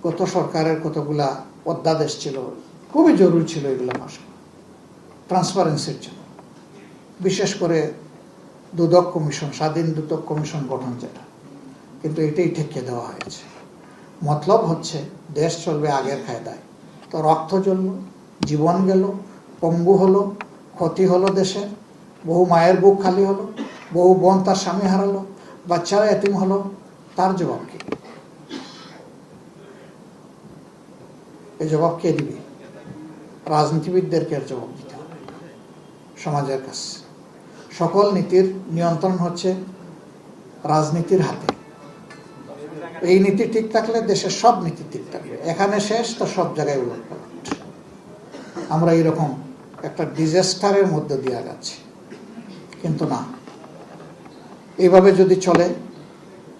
গত সরকারের কতগুলা অধ্যাদেশ ছিল, খুবই জরুরি ছিল এগুলো পাস করা ট্রান্সপারেন্সির জন্য, বিশেষ করে দুদক কমিশন, স্বাধীন দুদক কমিশন গঠন যেটা, কিন্তু এটাই ঠেকিয়ে দেওয়া হয়েছে। মতলব হচ্ছে দেশ চলবে আগের কায়দায়, তো রক্ত জ্বলল, জীবন গেল, পঙ্গু হলো, ক্ষতি হলো দেশের, বহু মায়ের বুক খালি হলো, বহু বোন তার স্বামী হারালো, বাচ্চারা এতিম হলো, তার জবাব কি? এই জবাব কে দিবে? রাজনীতিবিদদেরকে এর জবাব দিতে হবে সমাজের কাছে। সকল নীতির নিয়ন্ত্রণ হচ্ছে রাজনীতির হাতে। এই নীতি ঠিক থাকলে দেশের সব নীতি ঠিক থাকবে। এখানে শেষ তো সব জায়গায় উলটপালট। আমরা এরকম একটা ডিজাস্টারের মধ্যে দিয়ে যাচ্ছি, কিন্তু না, এইভাবে যদি চলে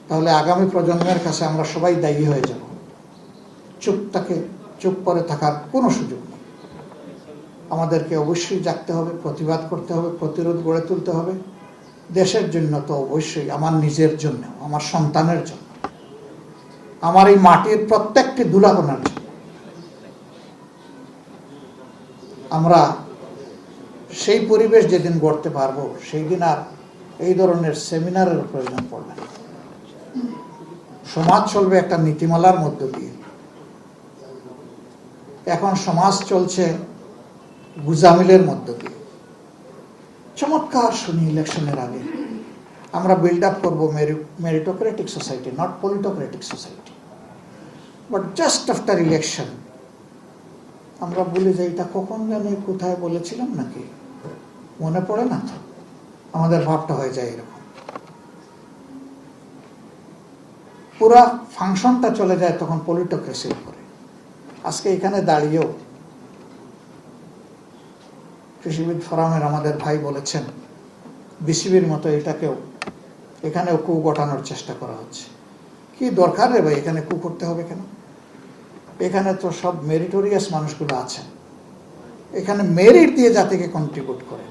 তাহলে আগামী প্রজন্মের কাছে আমরা সবাই দায়ী হয়ে যাব। চুপ করে থাকার কোনো সুযোগ নেই। আমাদেরকে অবশ্যই জাগতে হবে, প্রতিবাদ করতে হবে, প্রতিরোধ গড়ে তুলতে হবে। দেশের জন্য তো অবশ্যই, আমার নিজের জন্য, আমার সন্তানের জন্য, আমার এই মাটির প্রত্যেকটি ধুলাকণার জন্য। আমরা সেই পরিবেশ যেদিন গড়তে পারবো, সেই দিন আর এই ধরনের সেমিনারের প্রয়োজন পড়বে না। সমাজ চলবে একটা নীতিমালার মধ্য দিয়ে। এখন সমাজ চলছে গুজামিলের মধ্য দিয়ে। চমৎকার শুনি ইলেকশনের আগে আমরা বিল্ড আপ করবো meritocratic society, not politocratic society, but just after election আমরা বলে যাই, এটা কখন জানি কোথায় বলেছিলাম নাকি মনে পড়ে না তো, আমাদের ভাবটা হয়ে যায় এরকম। পুরা ফাংশনটা চলে যায় তখন পলিটোক্রেসির উপরে। আজকে এখানে দাঁড়িয়েও কৃষিবিদ ফোরামের আমাদের ভাই বলেছেন, বিসিবির মতো এখানেও কু ঘটানোর চেষ্টা করা হচ্ছে। কি দরকার রে ভাই, এখানে কু করতে হবে কেন? এখানে তো সব মেরিটোরিয়াস মানুষগুলো আছেন, এখানে মেরিট দিয়ে জাতিকে কন্ট্রিবিউট করে,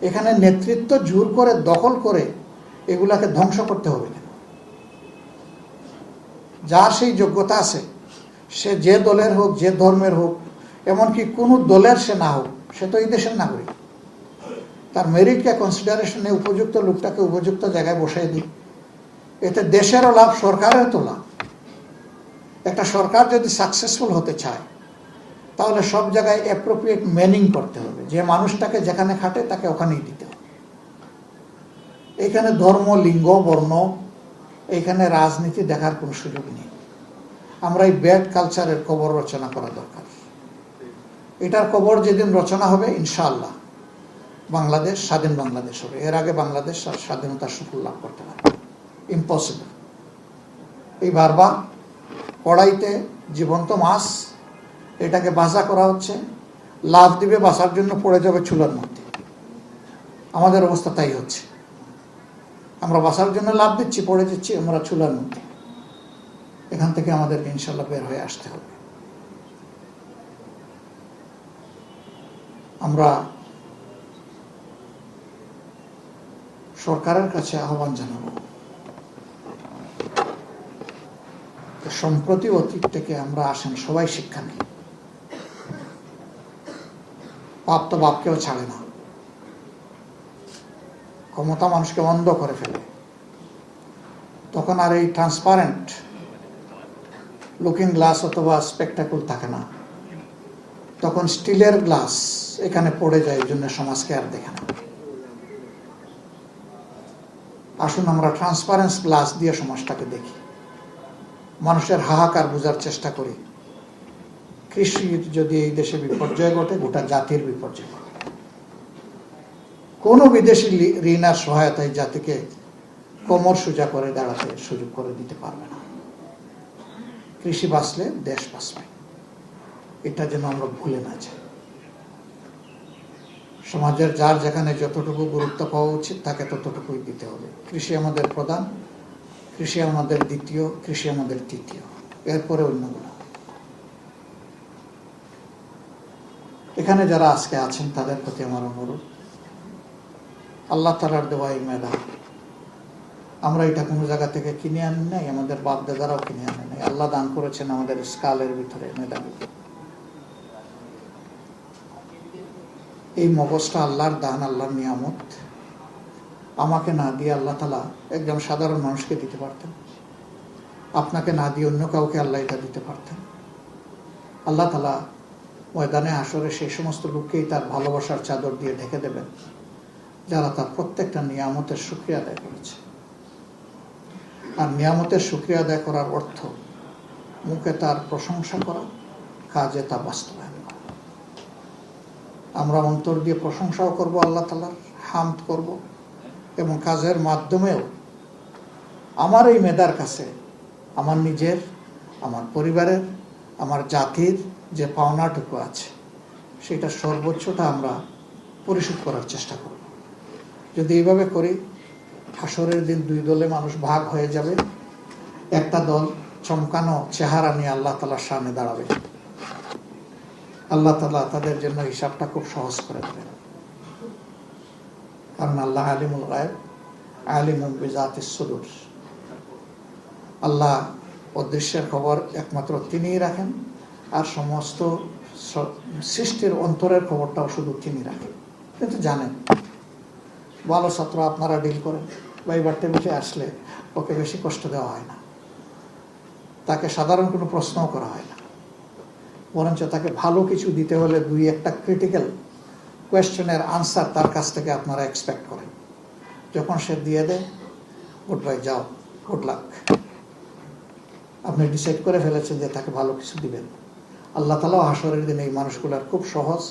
এখানে নেতৃত্ব জোর করে দখল করে এগুলাকে ধ্বংস করতে হবে কেন? যার সেই যোগ্যতা আছে, সে যে দলের হোক, যে ধর্মের হোক, এমনকি কোনো দলের সে না হোক, সে তো এই দেশের নাগরিক। তার মেরিটকে কনসিডারেশনে উপযুক্ত লোকটাকে উপযুক্ত জায়গায় বসাই দিই, এতে দেশেরও লাভ, সরকারের তো লাভ। একটা সরকার যদি সাকসেসফুল হতে চায় তাহলে সব জায়গায় অ্যাপ্রোপ্রিয়েট ম্যানিং করতে হবে। যে মানুষটাকে যেখানে খাটে তাকে ওখানেই দিতে হবে। এখানে ধর্ম, লিঙ্গ, বর্ণ, এখানে রাজনীতি দেখার কোনো সুযোগ নেই। আমরা এই ব্যাড কালচারের কবর রচনা করা দরকার। এটার কবর যেদিন রচনা হবে, ইনশাআল্লাহ বাংলাদেশ স্বাধীন বাংলাদেশ হবে। এর আগে বাংলাদেশ স্বাধীনতার সুফল লাভ করতে পারবে ইম্পসিবল। এই বারবার কড়াইতে জীবন্ত মাছ, এটাকে ভাজা করা হচ্ছে, লাভ দিবে, বাঁচার জন্য পড়ে যাবে চুলার মধ্যে। আমাদের অবস্থা তাই হচ্ছে। আমরা বাঁচার জন্য লাভ দিচ্ছি, পড়ে যাচ্ছি আমরা চুলার মধ্যে। এখান থেকে আমাদেরকে ইনশাল্লাহ বের হয়ে আসতে হবে। আমরা সরকারের কাছে আহ্বান জানাবো, সম্প্রতি অতীত থেকে আমরা আসেন সবাই শিক্ষা নিই। পাপ তো বাপকেও ছাড়ে না। ক্ষমতা মানুষকে অন্ধ করে ফেলে। তখন আর এই ট্রান্সপারেন্ট লুকিং গ্লাস অথবা স্পেকটাকুল থাকে না, তখন স্টিলের গ্লাস এখানে পড়ে যায়। এই জন্য সমাজকে আর দেখে না। আসুন আমরা ট্রান্সপারেন্স গ্লাস দিয়ে সমাজটাকে দেখি, মানুষের হাহাকার বোঝার চেষ্টা করি। কৃষির যদি এই দেশে বিপর্যয় ঘটে, গোটা জাতির বিপর্যয় ঘটে। কোনো বিদেশি ঋণ আর সহায়তায় জাতিকে কোমর সোজা করে দাঁড়াতে সুযোগ করে দিতে পারবে না। কৃষি বাঁচলে দেশ বাঁচবে, এটা যেন আমরা ভুলে না যাই। সমাজের যার যেখানে যতটুকু গুরুত্ব পাওয়া উচিত তাকে ততটুকুই দিতে হবে। কৃষি আমাদের প্রধান, কৃষি আমাদের দ্বিতীয়, কৃষি আমাদের তৃতীয়, এরপরে অন্যগুলো। এখানে যারা আজকে আছেন তাদের প্রতি আমার অনুরোধ, আল্লাহ তাআলার দেওয়া এই মেধা আমরা এটা কোনো জায়গা থেকে কিনে আনি নাই, আমাদের বাপ দাদারাও কিনে আনে নাই। আল্লাহ দান করেছেন আমাদের স্কালের ভিতরে মেধাবী। এই মগজটা আল্লাহর দান, আল্লাহর নিয়ামত। আমাকে না দিয়ে আল্লাহ তাআলা একজন সাধারণ মানুষকে দিতে পারতেন, আপনাকে না দিয়ে অন্য কাউকে আল্লাহ এটা দিতে পারতেন। আল্লাহ তাআলা ময়দানে হাসরে সেই সমস্ত লোককেই তার ভালোবাসার চাদর দিয়ে ঢেকে দেবেন যারা তার প্রত্যেকটা নিয়ামতের শুকরিয়া আদায় করেছে। আর নিয়ামতের শুকরিয়া আদায় করার অর্থ মুখে তার প্রশংসা করা, কাজে তা বাস্তবায়ন করা। আমরা অন্তর দিয়ে প্রশংসাও করব আল্লাহ তাআলার, হামদ করব, এবং কাজের মাধ্যমেও আমার এই মেধার কাছে আমার নিজের, আমার পরিবারের, আমার জাতির যে পাওনাটুকু আছে সেটা সর্বোচ্চটা আমরা পরিশোধ করার চেষ্টা করব। যদি এইভাবে করি, হাসরের দিন দুই দলে মানুষ ভাগ হয়ে যাবে। একটা দল চমকানো চেহারা নিয়ে আল্লাহ তাআলার সামনে দাঁড়াবে। আল্লাহ তাআলা তাদের জন্য হিসাবটা খুব সহজ করে দেবেন, কারণ আল্লাহ আলিমুল গায়ব আলিমুম বিজাতিস সুদূর। আল্লাহ অদৃশ্যের খবর একমাত্র তিনিই রাখেন, আর সমস্ত সৃষ্টির অন্তরের খবরটাও শুধু তিনি রাখেন। কিন্তু জানেন, ভালো ছাত্র আপনারা ডিল করেন, বা এইবার টেবিলে আসলে ওকে বেশি কষ্ট দেওয়া হয় না, তাকে সাধারণ কোনো প্রশ্নও করা হয় না, বরঞ্চ তাকে ভালো কিছু দিতে হলে দুই একটা ক্রিটিক্যাল কোয়েশ্চেনের আনসার তার কাছ থেকে আপনারা এক্সপেক্ট করেন। যখন সে দিয়ে দেয়, গুড বাই, যাও, গুড লাক, আপনি ডিসাইড করে ফেলেছেন যে তাকে ভালো কিছু দিবেন। আল্লাহ তাআলাও হাসরের দিন এই মানুষগুলোর খুব সহজ,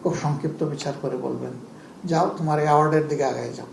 খুব সংক্ষিপ্ত বিচার করে বলবেন, যাও তোমার এই অ্যাওয়ার্ডের দিকে আগায় যাও।